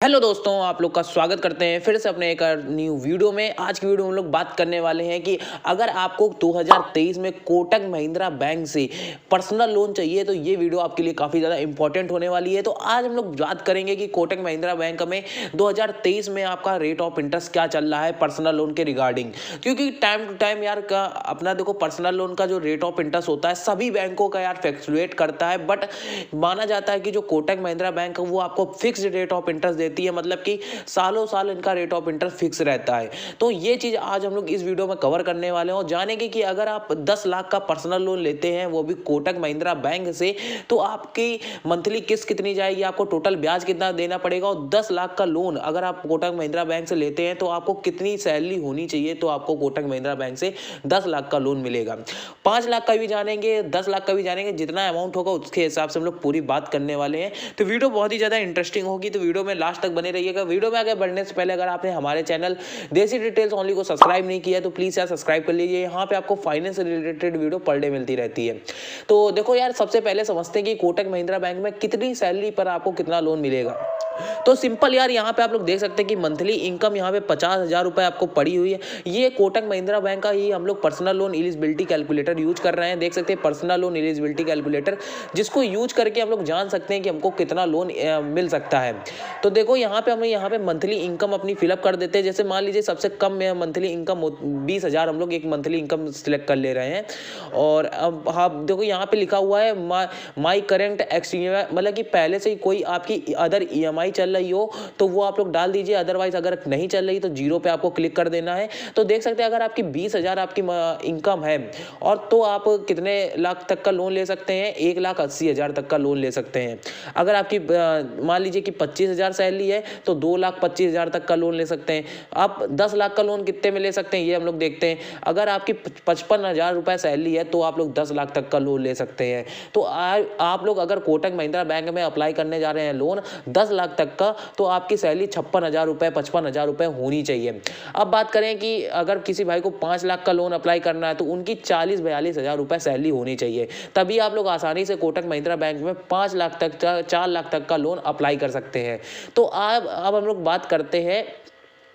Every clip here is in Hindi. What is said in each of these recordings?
हेलो दोस्तों, आप लोग का स्वागत करते हैं फिर से अपने एक न्यू वीडियो में। आज की वीडियो में हम लोग बात करने वाले हैं कि अगर आपको 2023 में कोटक महिंद्रा बैंक से पर्सनल लोन चाहिए तो ये वीडियो आपके लिए काफ़ी ज़्यादा इंपॉर्टेंट होने वाली है। तो आज हम लोग बात करेंगे कि कोटक महिंद्रा बैंक में 2023 में आपका रेट ऑफ इंटरेस्ट क्या चल रहा है पर्सनल लोन के रिगार्डिंग। क्योंकि टाइम टू टाइम यार का अपना देखो, पर्सनल लोन का जो रेट ऑफ इंटरेस्ट होता है सभी बैंकों का यार फ्लक्चुएट करता है, बट माना जाता है कि जो कोटक महिंद्रा बैंक है वो आपको फिक्स्ड रेट ऑफ इंटरेस्ट देती है, मतलब कि सालों साल इनका रेट ऑफ इंटरेस्ट फिक्स रहता है। तो ये चीज़ आज हम लोग इस वीडियो में कवर करने वाले हैं और जानेंगे कि अगर आप 10 लाख का पर्सनल लोन लेते हैं वो भी कोटक महिंद्रा बैंक से, तो आपकी मंथली किस्त कितनी जाएगी, आपको टोटल ब्याज कितना देना पड़ेगा, और 10 लाख का लोन अगर आप कोटक महिंद्रा बैंक से लेते हैं तो आपको कितनी सैलरी होनी चाहिए तो आपको कोटक महिंद्रा बैंक से 10 लाख का लोन मिलेगा। 5 लाख का भी जानेंगे, 10 लाख का भी जानेंगे, जितना अमाउंट होगा उसके हिसाब से हम लोग पूरी बात करने वाले हैं। तो वीडियो बहुत ही ज़्यादा इंटरेस्टिंग होगी, तो वीडियो में लास्ट तक बने रहिएगा। वीडियो में आगे बढ़ने से पहले अगर आपने हमारे चैनल देसी डिटेल्स ओनली को सब्सक्राइब नहीं किया तो प्लीज़ यार सब्सक्राइब कर लीजिए। यहाँ पे आपको फाइनेंस से रिलेटेड वीडियो पर डे मिलती रहती है। तो देखो यार, सबसे पहले समझते हैं कि कोटक महिंद्रा बैंक में कितनी सैलरी पर आपको कितना लोन मिलेगा। तो सिंपल यार, यहाँ पे आप लोग देख सकते हैं कि मंथली इनकम यहाँ पे 50,000 रुपये आपको पड़ी हुई है। ये कोटक महिंद्रा बैंक का ही हम लोग personal loan eligibility calculator use कर रहे हैं। देख सकते हैं पर्सनल लोन एलिजिबिलिटी कैलकुलेटर, जिसको यूज करके हम लोग जान सकते हैं कि हमको कितना लोन मिल सकता है। तो देखो यहाँ पे हमें यहाँ पे मंथली इनकम अपनी फिलअप कर देते हैं। जैसे मान लीजिए सबसे कम मंथली इनकम 20,000 हम लोग एक मंथली इनकम सिलेक्ट कर ले रहे हैं। और अब हाँ देखो यहाँ पे लिखा हुआ है माई करेंट एक्सचेंज, मतलब कि पहले से ही कोई आपकी अदर EMI चल रही हो तो वो आप लोग डाल दीजिए, अदरवाइज अगर नहीं चल रही तो जीरो पे आपको क्लिक कर देना है। तो देख सकते हैं अगर आपकी 20,000 आपकी इनकम है और तो आप कितने लाख तक का लोन ले सकते हैं, 1,80,000 तक का लोन ले सकते हैं। अगर आपकी मान लीजिए कि 25,000 सैलरी है तो 2,25,000 तक का लोन ले सकते हैं। आप 10 लाख का लोन कितने में ले सकते हैं ये हम लोग देखते हैं। अगर आपकी 55,000 रुपये सैलरी है तो आप लोग 10 लाख तक का लोन ले सकते हैं। तो आप लोग अगर कोटक महिंद्रा बैंक में अप्लाई करने जा रहे हैं लोन 10 लाख तक का, तो आपकी सैलरी 56,000 रुपये 55,000 रुपये होनी चाहिए। अब बात करें कि अगर किसी भाई को 5 लाख का लोन अप्लाई करना है तो उनकी 40-42,000 रुपये सैलरी होनी चाहिए, तभी आप लोग आसानी से कोटक महिंद्रा बैंक में 5 लाख तक 4 लाख तक का लोन अप्लाई कर सकते हैं। तो अब हम लोग बात करते हैं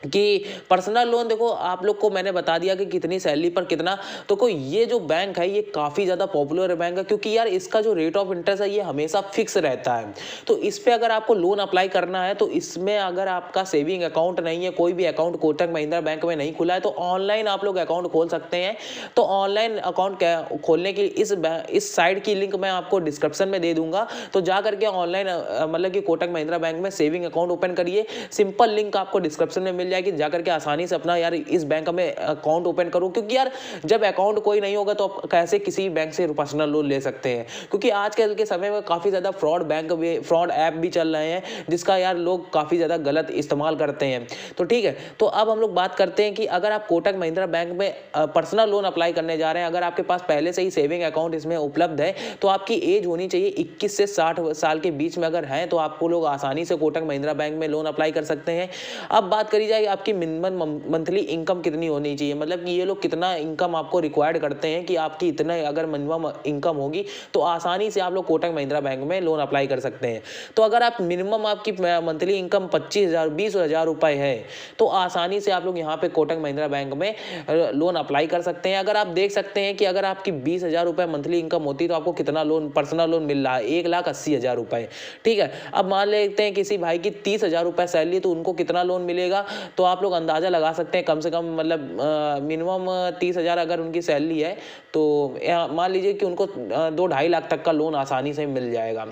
कि पर्सनल लोन। देखो आप लोग को मैंने बता दिया कि कितनी सैलरी पर कितना। तो कोई ये जो बैंक है ये काफ़ी ज़्यादा पॉपुलर बैंक है, क्योंकि यार इसका जो रेट ऑफ इंटरेस्ट है ये हमेशा फिक्स रहता है। तो इस पे अगर आपको लोन अप्लाई करना है तो इसमें अगर आपका सेविंग अकाउंट नहीं है, कोई भी अकाउंट कोटक महिंद्रा बैंक में नहीं खुला है, तो ऑनलाइन आप लोग अकाउंट खोल सकते हैं। तो ऑनलाइन अकाउंट खोलने की इस साइट की लिंक मैं आपको डिस्क्रिप्शन में दे दूंगा। तो जा करके ऑनलाइन मतलब कि कोटक महिंद्रा बैंक में सेविंग अकाउंट ओपन करिए। सिंपल लिंक आपको डिस्क्रिप्शन में मिल जाएगी, जाकर के आसानी से अपना यार इस बैंक में अकाउंट ओपन करो। क्योंकि यार जब अकाउंट कोई नहीं होगा तो आप कैसे किसी बैंक से पर्सनल लोन ले सकते हैं। क्योंकि आजकल के समय में काफ़ी ज़्यादा फ्रॉड ऐप भी चल रहे हैं, जिसका यार लोग काफ़ी ज़्यादा गलत इस्तेमाल करते हैं। तो ठीक है, तो अब हम लोग बात करते हैं कि अगर आप कोटक महिंद्रा बैंक में पर्सनल लोन अप्लाई करने जा रहे हैं, अगर आपके पास पहले से ही सेविंग अकाउंट इसमें उपलब्ध है, तो आपकी एज होनी चाहिए 21 से 60 साल के बीच में। अगर है तो आपको लोग आसानी से कोटक महिंद्रा बैंक में लोन अप्लाई कर सकते हैं। अब बात करी जाए आपकी मिनिमम मंथली इनकम कितनी होनी चाहिए, मतलब कि ये लोग कितना इनकम आपको रिक्वायर्ड करते हैं कि आपकी इतना अगर मिनिमम इनकम होगी तो आसानी से आप लोग कोटक महिंद्रा बैंक में लोन अप्लाई कर सकते हैं। तो अगर आप मिनिमम आपकी मंथली इनकम 20,000 रुपये है तो आसानी से आप लोग यहाँ पे कोटक महिंद्रा बैंक में लोन अप्लाई कर सकते हैं। अगर आप देख सकते हैं कि अगर आपकी 20,000 रुपये मंथली इनकम होती तो आपको कितना लोन पर्सनल लोन मिल रहा है, 1,80,000 रुपये। ठीक है, अब मान लेते हैं किसी भाई की 30,000 रुपये सैलरी, तो उनको कितना लोन मिलेगा तो आप लोग अंदाज़ा लगा सकते हैं। कम से कम मतलब मिनिमम 30,000 अगर उनकी सैलरी है तो मान लीजिए कि उनको 2-2.5 लाख तक का लोन आसानी से मिल जाएगा।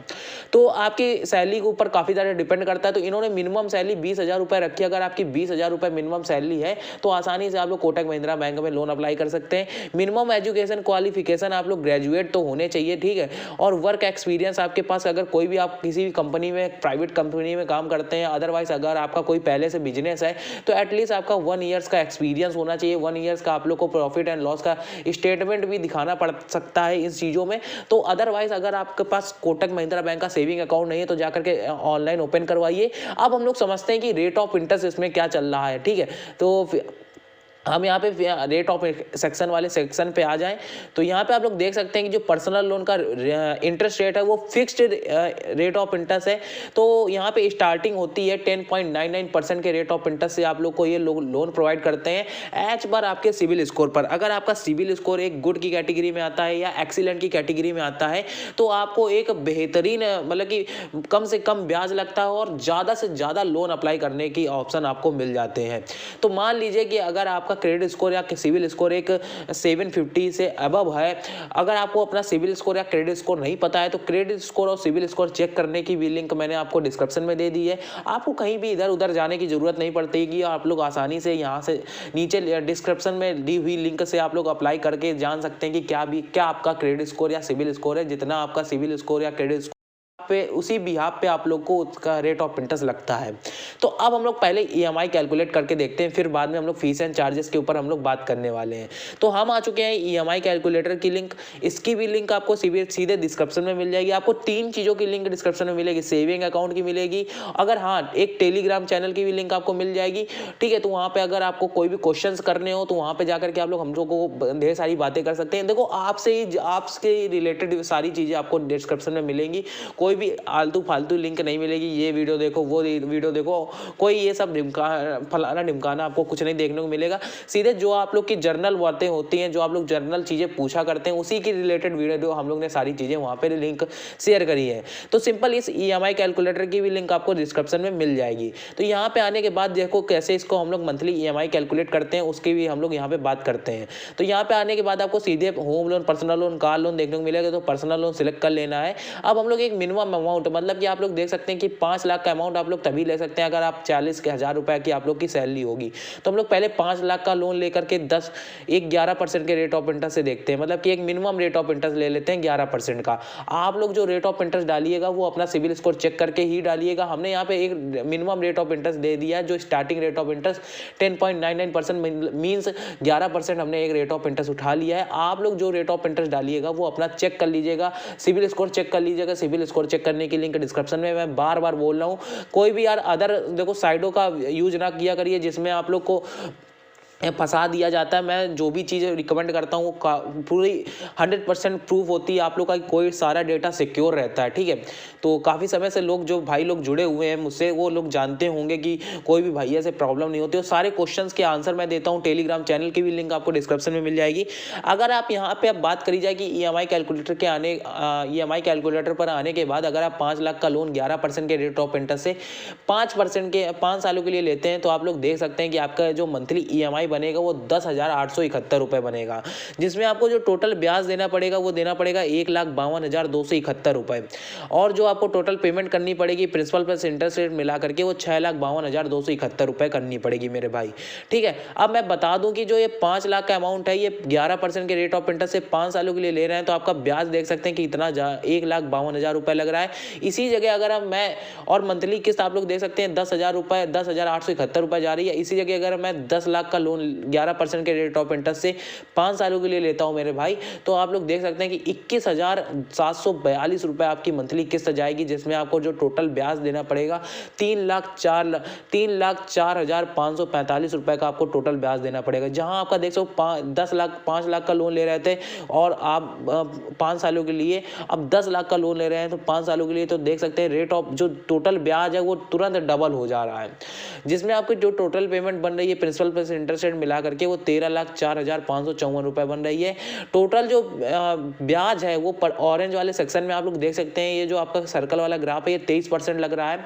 तो आपकी सैलरी के ऊपर काफ़ी ज़्यादा डिपेंड करता है। तो इन्होंने मिनिमम सैलरी 20,000 रुपये रखी। अगर आपकी 20,000 रुपये मिनिमम सैलरी है तो आसानी से आप लोग कोटक महिंद्रा बैंक में लोन अप्लाई कर सकते हैं। मिनिमम एजुकेशन क्वालिफिकेशन आप लोग ग्रेजुएट तो होने चाहिए, ठीक है। और वर्क एक्सपीरियंस आपके पास, अगर कोई भी आप किसी भी कंपनी में, प्राइवेट कंपनी में काम करते हैं, अदरवाइज अगर आपका कोई पहले से बिजनेस है तो एटलीस्ट आपका 1 ईयर्स का एक्सपीरियंस होना चाहिए। 1 ईयर्स का आप लोग को प्रॉफिट एंड लॉस का स्टेटमेंट भी दिखाना पड़ सकता है इस चीज़ों में। तो अदरवाइज अगर आपके पास कोटक महिंद्रा बैंक का सेविंग अकाउंट नहीं है तो जाकर के ऑनलाइन ओपन करवाइए। अब हम लोग समझते हैं कि रेट ऑफ इंटरेस्ट इसमें क्या चल रहा है, ठीक है। तो हम यहाँ पे रेट ऑफ सेक्शन वाले सेक्शन पे आ जाएं तो यहाँ पे आप लोग देख सकते हैं कि जो पर्सनल लोन का इंटरेस्ट रेट है वो फिक्स्ड रेट ऑफ इंटरेस्ट है। तो यहाँ पे स्टार्टिंग होती है 10.99% के रेट ऑफ इंटरेस्ट से आप लोग को ये लोन प्रोवाइड करते हैं एज पर आपके सिविल स्कोर पर। अगर आपका सिविल स्कोर एक गुड की कैटेगरी में आता है या एक्सीलेंट की कैटेगरी में आता है तो आपको एक बेहतरीन मतलब कि कम से कम ब्याज लगता है और ज़्यादा से ज़्यादा लोन अप्लाई करने की ऑप्शन आपको मिल जाते हैं। तो मान लीजिए कि अगर आपका क्रेडिट स्कोर या सिविल स्कोर एक 750 से अबव है, अगर आपको अपना सिविल स्कोर या क्रेडिट स्कोर नहीं पता है तो क्रेडिट स्कोर और सिविल स्कोर चेक करने की भी लिंक मैंने आपको डिस्क्रिप्शन में दे दी है। आपको कहीं भी इधर उधर जाने की जरूरत नहीं पड़ती, आप लोग आसानी से यहाँ से नीचे डिस्क्रिप्शन में दी हुई लिंक से आप लोग अप्लाई करके जान सकते हैं कि क्या आपका क्रेडिट स्कोर या सिविल स्कोर है। जितना आपका सिविल स्कोर या क्रेडिट पे उसी बिहाफ पे आप लोग को उसका रेट ऑफ इंटरेस्ट लगता है। तो अब हम लोग पहले ईएमआई कैलकुलेट करके देखते हैं, फिर बाद में हम लोग फीस एंड चार्जेस के ऊपर हम लोग बात करने वाले हैं। तो हम आ चुके हैं ईएमआई कैलकुलेटर की लिंक। इसकी भी लिंक आपको सीधे डिस्क्रिप्शन में मिल जाएगी। आपको 3 चीज़ों की लिंक डिस्क्रिप्शन में मिलेगी, सेविंग अकाउंट की मिलेगी, अगर हाँ एक टेलीग्राम चैनल की भी लिंक आपको मिल जाएगी। ठीक है, तो वहाँ पर अगर आपको कोई भी क्वेश्चन करने हो तो वहाँ पर जाकर के आप लोग हम लोग को ढेर सारी बातें कर सकते हैं। देखो आपसे रिलेटेड सारी चीज़ें आपको डिस्क्रिप्शन में मिलेंगी, कोई भी फालतू लिंक नहीं मिलेगी। ये वीडियो देखो, वो वीडियो देखो, कोई ये सब फलाना ढिमकाना आपको कुछ नहीं देखने को मिलेगा। सीधे जो आप लोग की जर्नल बातें होती हैं, जो आप लोग जर्नल चीज़ें पूछा करते हैं, उसी की रिलेटेड वीडियो हम लोग ने सारी चीज़ें वहाँ पे लिंक शेयर करी है। तो सिंपल इस ईएमआई कैलकुलेटर की भी लिंक आपको डिस्क्रिप्शन में मिल जाएगी। तो यहाँ पे आने के बाद देखो कैसे इसको हम लोग मंथली ईएमआई कैलकुलेट करते हैं, उसकी भी हम लोग यहाँ पे बात करते हैं। तो यहाँ पे आने के बाद आपको सीधे home loan, personal loan, car loan देखने को मिलेगा। तो पर्सनल लोन सिलेक्ट कर लेना है। अब हम लोग एक मिनिमम अमाउंट, मतलब कि आप लोग देख सकते हैं कि 5 लाख का अमाउंट आप लोग तभी ले सकते हैं अगर आप 40,000 रुपए की आप लोग की सैलरी होगी। तो हम लोग पहले 5 लाख का लोन लेकर के 11% के रेट ऑफ इंटरेस्ट से देखते हैं, मतलब कि एक मिनिमम रेट ऑफ इंटरेस्ट ले लेते हैं 11% का। आप लोग जो रेट ऑफ इंटरेस्ट डालिएगा वो अपना सिविल स्कोर चेक करके ही डालिएगा। हमने यहाँ पे एक मिनिमम रेट ऑफ इंटरेस्ट दे दिया है, जो starting rate of interest 10.99% means 11% हमने एक रेट ऑफ इंटरेस्ट उठा लिया है। आप लोग जो रेट ऑफ इंटरेस्ट डालिएगा वो अपना चेक कर लीजिएगा, सिविल स्कोर चेक कर लीजिएगा। सिविल स्कोर चेक करने की लिंक डिस्क्रिप्शन में मैं बार बार बोल रहा हूँ। कोई भी यार अदर देखो साइडों का यूज ना किया करिए जिसमें आप लोग को फंसा दिया जाता है। मैं जो भी चीज़ रिकमेंड करता हूँ वो पूरी 100% प्रूफ होती है, आप लोग का कोई सारा डेटा सिक्योर रहता है। ठीक है, तो काफ़ी समय से जो भाई लोग जुड़े हुए हैं मुझसे, वो लोग जानते होंगे कि कोई भी भैया से प्रॉब्लम नहीं होती। और सारे क्वेश्चंस के आंसर मैं देता हूँ। टेलीग्राम चैनल की भी लिंक आपको डिस्क्रिप्शन में मिल जाएगी। अगर आप यहाँ पर बात करी जाए कि ईएमआई कैलकुलेटर पर आने के बाद अगर आप 5 लाख का लोन 11% के रेट ऑफ इंटरेस्ट से 5% के 5 सालों के लिए लेते हैं तो आप लोग देख सकते हैं कि आपका जो मंथली ईएमआई बनेगा वो 10,871 रुपए बनेगा, जिसमें आपको जो टोटल ब्याज देना पड़ेगा वो देना पड़ेगा 1,52,271 रुपए। और जो आपको टोटल पेमेंट करनी पड़ेगी प्रिंसिपल प्लस इंटरेस्ट रेट मिला करके वो 6,52,271 रुपए करनी पड़ेगी मेरे भाई। ठीक है, अब मैं बता दूं कि जो ये 5 लाख का अमाउंट है, ये 11% के रेट ऑफ इंटरेस्ट से 5 सालों के लिए ले रहे हैं, तो आपका ब्याज देख सकते हैं कि इतना 1,52,000 रुपए लग रहा है। इसी जगह अगर मैं और मंथली किस्त आप लोग देख सकते हैं 10,000 रुपए, 10,871 रुपए जा रही है। इसी जगह अगर मैं 10 लाख का लोन 11% के रेट ऑफ इंटरेस्ट से 5 सालों के लिए लेता हूं मेरे भाई, तो आप लोग देख सकते हैं कि 21,742 रुपए आपकी मंथली किस्त जाएगी, जिसमें आपको जो टोटल ब्याज देना पड़ेगा 3,04,545 रुपए का आपको टोटल ब्याज देना पड़ेगा। जहां आपका देख सको 5 लाख का लोन ले रहे थे और आप 5 सालों के लिए अब 10 लाख का लोन ले रहे हैं, तो 5 सालों के लिए तो देख सकते हैं रेट ऑफ जो टोटल ब्याज है वो तुरंत डबल हो जा रहा है, जिसमें आपकी जो टोटल पेमेंट बन रही है प्रिंसिपल प्लस इंटरेस्ट रेट मिला करके वो 13,04,554 रुपए बन रही है। टोटल जो ब्याज है वो ऑरेंज वाले सेक्शन में आप लोग देख सकते हैं, ये जो आपका सर्कल वाला ग्राफ है ये 23% लग रहा है।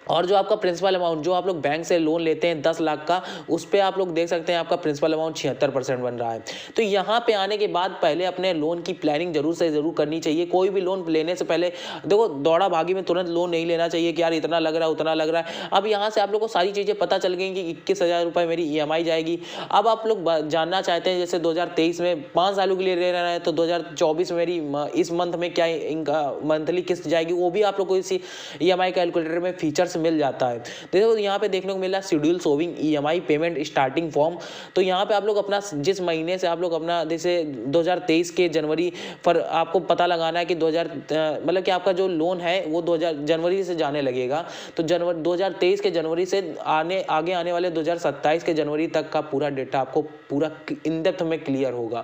और जो आपका प्रिंसिपल अमाउंट जो आप लोग बैंक से लोन लेते हैं 10 लाख का, उस पर आप लोग देख सकते हैं आपका प्रिंसिपल अमाउंट 76% बन रहा है। तो यहाँ पे आने के बाद पहले अपने लोन की प्लानिंग जरूर से जरूर करनी चाहिए। कोई भी लोन लेने से पहले देखो दौड़ा भागी में तुरंत लोन नहीं लेना चाहिए कि यार इतना लग रहा है उतना लग रहा है। अब यहाँ से आप लोग को सारी चीज़ें पता चल गई कि 21,000 रुपये मेरी EMI जाएगी। अब आप लोग जानना चाहते हैं जैसे 2023 में 5 सालों के लिए ले रहे हैं तो 2024 में मेरी इस मंथ में क्या इनका मंथली किस्त जाएगी, वो भी आप लोग को इसी EMI कैलकुलेटर में फीचर्स मिल जाता है। देखो यहाँ पे देखने को मिला schedule showing EMI payment starting form. तो यहाँ पे आप लोग अपना जिस महीने से आप लोग अपना जैसे 2023 के जनवरी पर आपको पता लगाना है कि मतलब कि आपका जो लोन है वो 2000 जनवरी से जाने लगेगा। तो 2023 के जनवरी से आगे आने वाले 2027 के जनवरी तक का पूरा डेटा आपको पूरा इन डेप्थ में क्लियर होगा।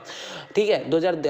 ठीक है,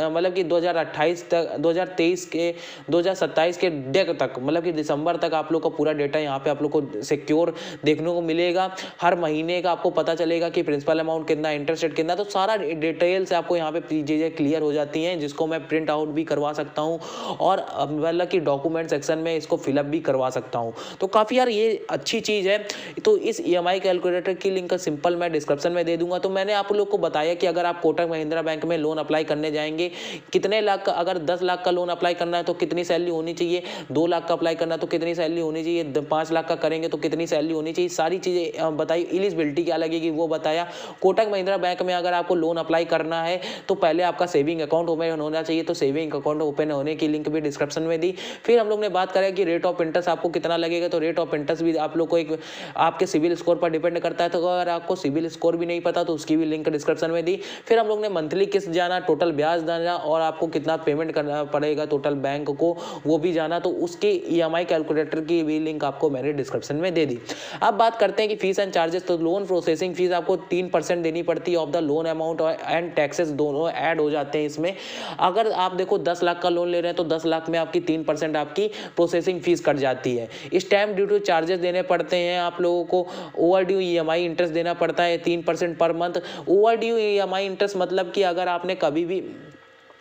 मतलब कि 2028 तक 2027 के डेक तक मतलब कि दिसंबर तक आप लोग का पूरा डेटा यहाँ पे आप लोग को सिक्योर देखने को मिलेगा। हर महीने का आपको पता चलेगा कि प्रिंसिपल अमाउंट कितना, इंटरेस्ट रेट कितना, तो सारा डिटेल से आपको यहाँ पे चीज़ें क्लियर हो जाती हैं, जिसको मैं प्रिंट आउट भी करवा सकता हूँ और मतलब कि डॉक्यूमेंट सेक्शन में इसको फिलअप भी करवा सकता हूँ। तो काफ़ी यार ये अच्छी चीज़ है। तो इस EMI कैलकुलेटर की लिंक सिंपल मैं डिस्क्रिप्शन में दे दूंगा। तो मैंने आप लोग को बताया कि अगर आप कोटक महिंद्रा बैंक में लोन अप्लाई करने जाएंगे, कितने लाख का, अगर 10 लाख का लोन अप्लाई करना है तो कितनी सैलरी होनी चाहिए, 2 लाख का अप्लाई करना है तो कितनी सैलरी होनी चाहिए, 5 लाख का करेंगे तो कितनी सैलरी होनी चाहिए, सारी चीज़ें बताई। एलिजिबिलिटी क्या लगेगी वो बताया। कोटक महिंद्रा बैंक में अगर आपको लोन अप्लाई करना है तो पहले आपका सेविंग अकाउंट ओपन होना चाहिए, तो सेविंग अकाउंट ओपन होने की लिंक भी डिस्क्रिप्शन में दी। फिर हम लोग ने बात करें कि रेट ऑफ इंटरेस्ट आपको कितना लगेगा, तो रेट ऑफ इंटरेस्ट भी आप लोग को एक आपके सिविल स्कोर पर डिपेंड करता है। तो अगर आपको सिविल स्कोर भी नहीं पता तो उसकी भी लिंक डिस्क्रिप्शन में दी। फिर हम लोग ने मंथली किस्त जाना, टोटल ब्याज जाना और आपको कितना पेमेंट करना पड़ेगा टोटल बैंक को वो भी जाना। तो उसके EMI कैलकुलेटर की भी लिंक आपको मैंने डिस्क्रिप्शन में दे दी। अब बात करते हैं कि फीस एंड चार्जेस। तो लोन प्रोसेसिंग फीस आपको 3% देनी पड़ती है of the loan amount and taxes दोनों ऐड हो जाते हैं इसमें। अगर आप देखो 10 लाख का लोन ले रहे हैं तो 10 लाख में आपकी 3% आपकी प्रोसेसिंग फीस कट जाती है। स्टैम्प ड्यूटी चार्जेस देने पड़ते हैं आप लोगों को। ओवरड्यू EMI इंटरेस्ट देना पड़ता है 3% per month. Overdue EMI interest मतलब कि अगर आपने कभी भी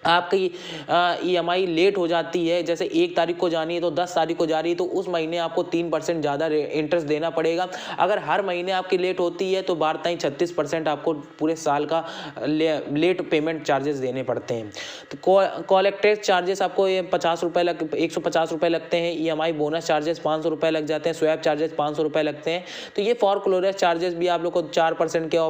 आपकी EMI लेट हो जाती है, जैसे 1 तारीख को जानी है तो 10 तारीख को जा रही है, तो उस महीने आपको 3% ज़्यादा इंटरेस्ट देना पड़ेगा। अगर हर महीने आपकी लेट होती है तो 36% आपको पूरे साल का लेट पेमेंट चार्जेस देने पड़ते हैं। तो कलेक्टेड चार्जेस आपको ये 150 रुपये लगते हैं। EMI बोनस चार्जेस 500 रुपये लग जाते हैं। स्वैप चार्जेस 500 रुपये लगते हैं। तो ये फॉरक्लोजर चार्जेस भी आप लोग को 4% के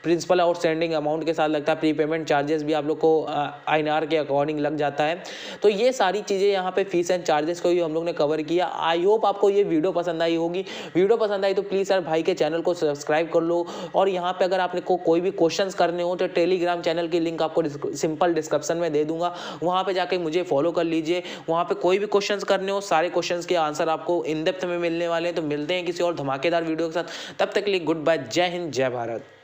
प्रिंसिपल आउटस्टैंडिंग अमाउंट के साथ लगता है। प्रीपेमेंट चार्जेस भी आप लोग को INR के अकॉर्डिंग लग जाता है। तो ये सारी चीज़ें यहाँ पे फीस एंड चार्जेस को ही हम लोग ने कवर किया। आई होप आपको ये वीडियो पसंद आई होगी। वीडियो पसंद आई तो प्लीज़ यार भाई के चैनल को सब्सक्राइब कर लो। और यहाँ पे अगर आपने को कोई भी क्वेश्चंस करने हो तो टेलीग्राम चैनल की लिंक आपको सिंपल डिस्क्रिप्शन में दे दूंगा, वहाँ पे जाके मुझे फॉलो कर लीजिए। वहाँ पे कोई भी क्वेश्चंस करने हो सारे क्वेश्चंस के आंसर आपको इन डेप्थ में मिलने वाले हैं। तो मिलते हैं किसी और धमाकेदार वीडियो के साथ, तब तक के लिए गुड बाय, जय हिंद, जय भारत।